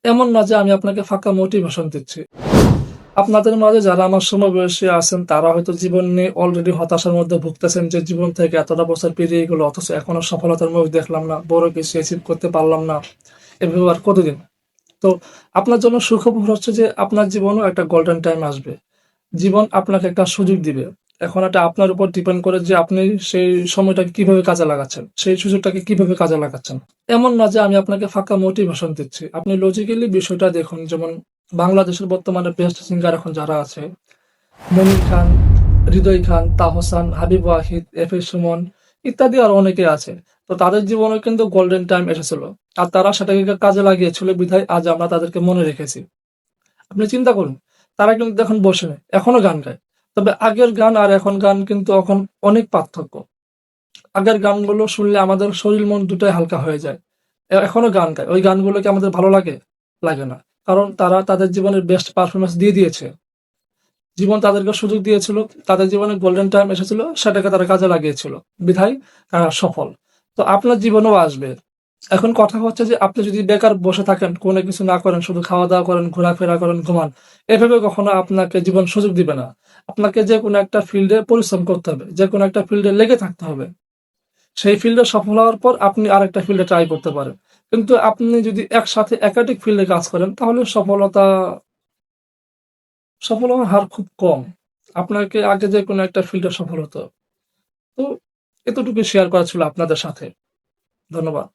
এমন না যে আমি আপনাকে ফাঁকা মোটিভেশন দিচ্ছি। আপনাদের মাঝে যারা আমার সমবয়সী আছেন তারা হয়তো জীবন নিয়ে অলরেডি হতাশার মধ্যে ভুগতেছেন যে জীবন থেকে এতটা বছর পেরিয়ে গেল অথচ এখনো সফলতার মুখ দেখলাম না, বড় কিছু অ্যাচিভ করতে পারলাম না। এভাবে আর কতদিন? তো আপনার জন্য সুখবর হচ্ছে যে আপনার জীবনেও একটা গোল্ডেন টাইম আসবে। জীবন আপনাকে একটা সুযোগ দিবে। এখন এটা আপনার উপর ডিপেন্ড করে যে আপনি সেই সময়টাকে কিভাবে কাজে লাগাচ্ছেন, সেই সুযোগটাকে কিভাবে কাজে লাগাচ্ছেন। এমন না যে আমি আপনাকে ফাঁকা মোটিভেশন দিচ্ছি। আপনি লজিক্যালি বিষয়টা দেখুন, যেমন বাংলাদেশের বর্তমানে বেস্ট সিঙ্গার এখন যারা আছে, মনির খান, হৃদয় খান, তাহসান, হাবিব ওয়াহিদ, এফ এ সুমন ইত্যাদি আরো অনেকে আছে। তো তাদের জীবনে কিন্তু গোল্ডেন টাইম এসেছিল। আর তারা সেটাকে কাজে লাগিয়েছিল বিধায় আজ আমরা তাদেরকে মনে রেখেছি। আপনি চিন্তা করুন, তারা কিন্তু এখন বসে নেই, এখনো গান গায়। তবে আগের গান আর এখন গান কিন্তু এখন অনেক পার্থক্য। আগের গানগুলো শুনলে আমাদের শরীর মন দুটোই হালকা হয়ে যায়। এখনো গান গায়, ওই গানগুলো কি আমাদের ভালো লাগে? লাগে না। কারণ তারা তাদের জীবনের বেস্ট পারফরমেন্স দিয়ে দিয়েছে। জীবন তাদেরকে সুযোগ দিয়েছিল, তাদের জীবনে গোল্ডেন টাইম এসেছিল, সেটাকে তারা কাজে লাগিয়েছিল বিধায় তারা সফল। তো আপনার জীবনেও আসবে। এখন কথা হচ্ছে যে আপনি যদি বেকার বসে থাকেন, কোনো কিছু না করেন, শুধু খাওয়া দাওয়া করেন, ঘোরাফেরা করেন, ঘুমান, এভাবে কখনো আপনাকে জীবন সুযোগ দিবে না। আপনাকে যে কোনো একটা ফিল্ডে পরিশ্রম করতে হবে, যে কোনো একটা ফিল্ডে লেগে থাকতে হবে। সেই ফিল্ডে সফল হওয়ার পর আপনি আরেকটা ফিল্ডে ট্রাই করতে পারেন। কিন্তু আপনি যদি একসাথে একাধিক ফিল্ডে কাজ করেন তাহলে সফল হওয়ার হার খুব কম। আপনাকে আগে যে কোনো একটা ফিল্ডে সফল হতে হবে। তো এতটুকু শেয়ার করা ছিল আপনাদের সাথে। ধন্যবাদ।